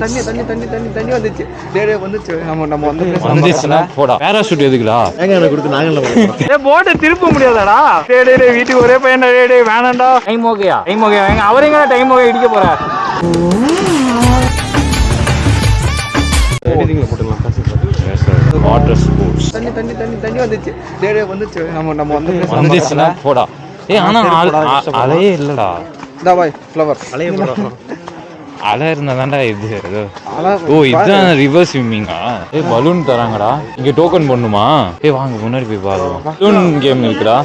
தண்ணி தண்ணி தண்ணி தண்ணி தண்ணி வந்துச்சு. டேய் வந்துச்சு. நம்ம வந்து வந்துச்சுனா போடா. பேராஷூட் எதுக்குடா? ஏங்க எனக்கு கொடுத்து நாங்கல்ல போறோம். ஏய் போட் திருப்ப முடியாதாடா? டேய் டேய் வீட்டுக்கு ஒரே பையன்டா. டேய் வேணாம்டா. டைம் ஓகேயா? Time okay. அவரேங்க டைம் ஓகே இடிக்க போறா. எடிட்டிங்ல போட்டுடலாம். Water sports. தண்ணி தண்ணி தண்ணி தண்ணி வந்துச்சு. டேய் வந்துச்சு. நம்ம வந்து வந்துச்சுனா போடா. ஏய் ஆனா அலையே இல்லடா. டா பாய் ஃப்ளவர். அலைய போறோம். அலை இருந்தாதான்டா இது. ஓ இதுதான் ரிவர் ஸ்விம்மிங்கா? ஏய் பலூன் தராங்கடா. இங்க டோக்கன் பண்ணுமா? ஏய் வாங்க முன்னாடி போய் பாருங்க. பலூன் கேம் இருக்குடா.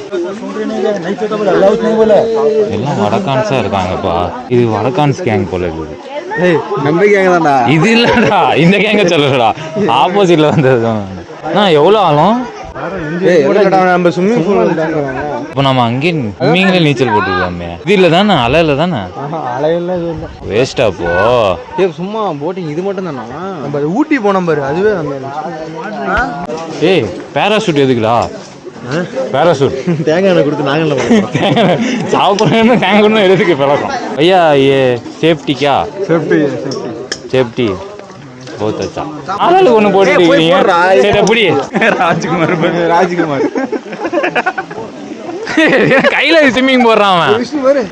எல்லாம் வடகான்ஸா இருக்காங்கப்பா. இது வடகான்ஸ் கேங் போல இருக்குது. ஏய் நம்ம கேங்க தான்டா. இது இல்லடா. இந்த கேங்க சொல்லலடா. ஆப்போசிட்ல வந்ததுதான். நான் எவ்வளவு ஆளும்? ஏய் இல்லடா நம்ம ஸ்விம்மிங் பூல் தாங்கறாங்க. இப்போ நம்ம அங்கே ஸ்விம்மிங்ல நீச்சல் போட்டுருக்கோமே. இது இல்ல தானே? அலை இல்ல தானே? அலை இல்ல இது இல்ல. வேஸ்டா போ. ஏய் சும்மா போட்டிங் இது மட்டும் தானா? நம்ம ஊட்டி போனோம் பாரு அதுவே நம்ம. ஏய் பேராஷூட் எதுக்குடா? பேராஷூட் தேங்காய் எண்ணெய் கொடுத்து நாங்கல்ல போறோம். சாப்பிட்றேன்னு தேங்காய் எண்ணெய் எதுக்கு பழக்கம்? ஐயா ஏ சேஃப்டிக்கா? சேஃப்டி बहुत अच्छा. ஆளு ஒண்ணு போட்டுட்டீங்க. சரி அப்படி ராஜ்குமார் கையில ஸ்விம்மிங் போடுறான் அவன்.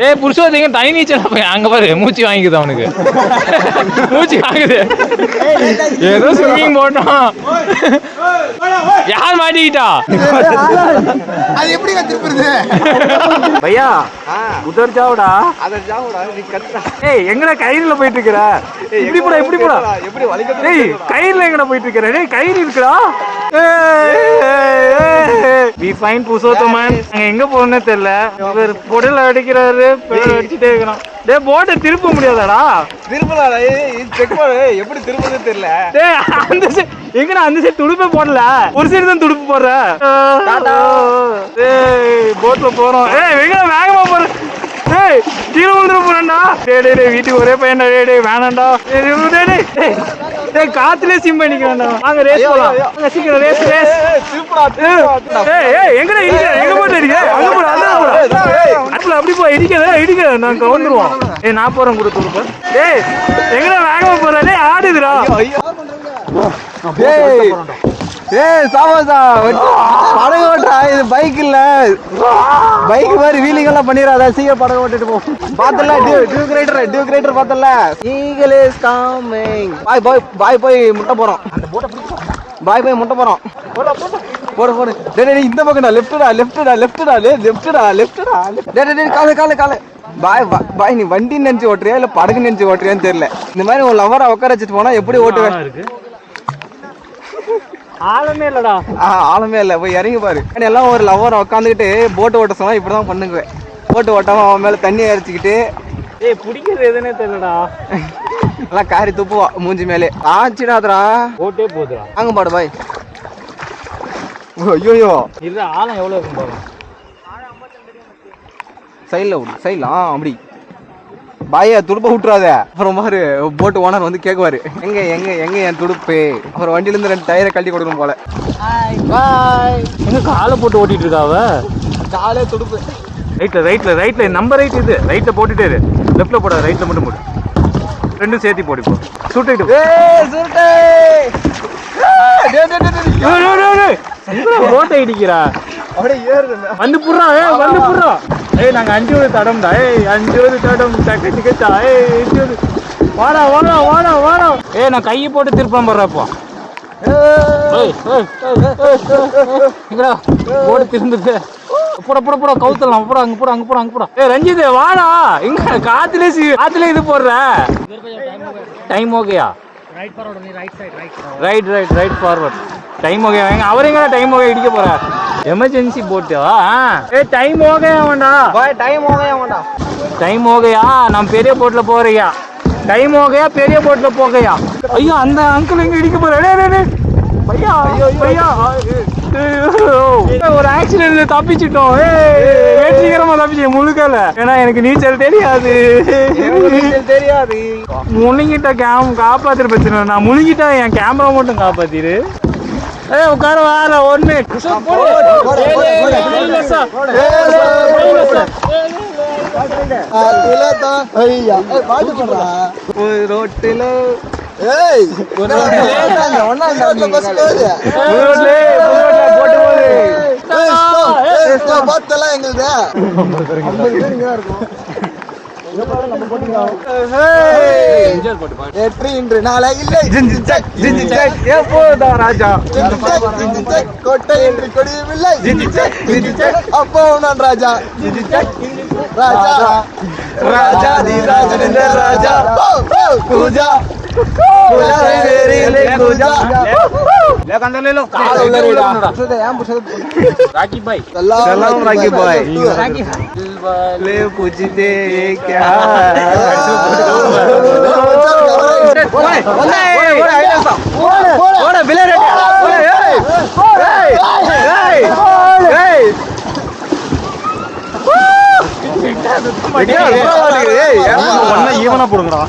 ஏய் புருஷோத்தீங்க தனி நீச்சல் போய் அங்க பாரு மூச்சு வாங்கிக்குது அவனுக்கு. மூச்சு வாங்குது. ஏதோ ஸ்விம்மிங் போட்டான். யார் மாட்டிக்கிட்டா? அது எப்படி திருப்புறது? பையா உதர் ஜாவுடா. அத ஜாவுடா நீ கத்துடா. ஏய் எங்கடா கயிறுல போயிட்டு இருக்கற? இப்படி போடா இப்படி போடா. எப்படி வலிக்குது? டேய் கயிறுல எங்கடா போயிட்டு இருக்கற? டேய் கயிறு இருக்குடா. We fine Purushothaman. அங்க எங்க போறனே தெரியல. இவர் பொடல அடிக்கிறாரு. பெடல் அடிச்சிட்டே இருக்கான். டேய் போட் திருப்ப முடியாதாடா? திருப்பலாடா. ஏய் செக் பண்ணு எப்படி திருப்பறதுன்னு தெரியல. டேய் அந்த எங்கடா அந்த சைடு துடுப்பே போடல. ஒரு சைடு தான் துடுப்பு போடுற. டாடா. ஏய் போட்ல போறோம். ஏய் எங்கடா வேகமா போற? டேய் கீழ விழுந்துற போறேன்டா. டேய் டேய் வீட்டுக்கு ஒரே பையன்டா. டேய் வேணாம்டா. டேய் டேய் காத்துலயே சிம் பண்ணிக்கறேன்டா. வாங்க ரேஸ் போலாம். வாங்க சீக்கிரம் ரேஸ். திருப்படா. ஏய் எங்கடா இடிக்க? எங்க போட்டு இடிக்க? அங்க போடு அங்க போடு. அட்ல அப்படி போ இடிக்க நான் கவுந்துருவோம். ஏய் நான் போறேன் கூட துடுப்பு. டேய் எங்கடா வேகமா போற? டேய் ஆடுதுடா. டேய் ஏய் சாமசா படகு ஓட்டா. இது பைக் இல்ல. பைக் மாதிரி வீலிங் எல்லாம் பண்ணிராத. சீக்கிரம் படகு ஓட்டிட்டு போ. பாத்தல டியூக் ரைடர் பாத்தல. Eagle is coming. பாய் போய் முட்ட போறோம். அந்த போட்ட பிடிச்சு பாய் போய் முட்ட போறோம். போடு டேய் இந்த பக்கம்டா. லெஃப்ட்டா. டேய் கால பாய் நீ வண்டி நினைச்சு ஓட்டுறியா இல்ல படகு நினைச்சு ஓட்டுறியான்னு தெரியல. இந்த மாதிரி ஒரு லவரை உட்கார வச்சுட்டு போனா எப்படி ஓட்டுவேன்? ஆளமே இல்லடா. ஆளுமே இல்ல. போய் இறங்கி பாரு. எல்லாம் ஒரு லவரை உட்காந்துக்கிட்டு போட்டு ஓட்ட சொன்னா இப்படிதான் பண்ணுவேன். போட்டு ஓட்டாம அவன் மேல தண்ணி அரைச்சிக்கிட்டு. ஏய் பிடிக்கிறது எதுனே தெரியலடா. எல்லாம் காரி துப்புவா மூஞ்சி மேலே. ஆச்சுடாதரா போட்டே போதுடா. அங்க பாடு பாய். ஐயோ இல்ல ஆழம் எவ்வளவு இருக்கும் பாரு. சைட்ல அப்படி பாய துடுப்ப விட்டுறாத. அப்புறம் பாரு போட்டு ஓனர் வந்து கேக்குவாரு எங்க என் துடுப்பு. அப்புறம் வண்டியில இருந்து 2 டயரை கழட்டி கொடுக்கணும் போல. பாய் எங்க காலை போட்டு ஓட்டிட்டு இருக்காவ. காலே துடுப்பு. ரைட்ல நம்பர் ரைட் இது. ரைட்ல போட்டுட்டே இரு. லெஃப்ட்ல போடாத. ரைட்ல மட்டும் போடு. ரெண்டும் சேர்த்து போடி போ. சுட்டிட்டு சுருட்டே. ரோட்டை இடிக்கிறா. அப்படியே ஏறுது. வந்து புடுறா. ஏய் நாங்க 5 தடம்டா. ஏய் 5 தடம் டிக்கெட்டா. ஏய் 5 வாடா. ஏய் நான் கையை போட்டு திருப்பம் போடுறேன் இப்போ. எங்கடா போட்டு திரும்புது. போட கவுத்தலாம். அங்க போட. ஏய் ரஞ்சித் வாடா. இங்க காத்துல இது போடுற. டைம் ஓகேயா? Right forward. Time okay. அவரேங்க டைம் ஓகே இடிக்க போற. எமர்ஜென்சி போட்டா. ஏய் டைம் ஓகே வேண்டா. பாய் டைம் ஓகேயா? டைம் ஓகேயா? நான் பெரிய போட்ல போறியா? டைம் ஓகேயா? பெரிய போட்ல போகையா? ஐயோ அந்த அங்கிள் எங்க இடிக்க போற? டேய் பையா ஒரு ஆக்சிடென்ட்ல தப்பிச்சிட்டோம். வெற்றிகரமா தப்பிச்சேன் முழுக்கல. ஏன்னா எனக்கு நீச்சல் தெரியாது. முழுங்கிட்ட காப்பாத்திரு பிரச்சனை. நான் முழுங்கிட்டா என் கேமரா மட்டும் காப்பாத்திரு. உட்கார வேற ஒண்ணு ரோட்டில ஏய் ஒண்ணாங்க பஸ் போகுது போட்டு போகுது பார்த்தலாம் எங்களுக்கு 50 பேர் இங்க இருக்கும் ராஜா கோட்டை என்று கொடியவில்லை அப்போ ராஜா ராஜா ராஜா ராஜா பூஜா राकी भाई सलाम राकी भाई ले पूछते क्या ஈவனா போடுங்கடா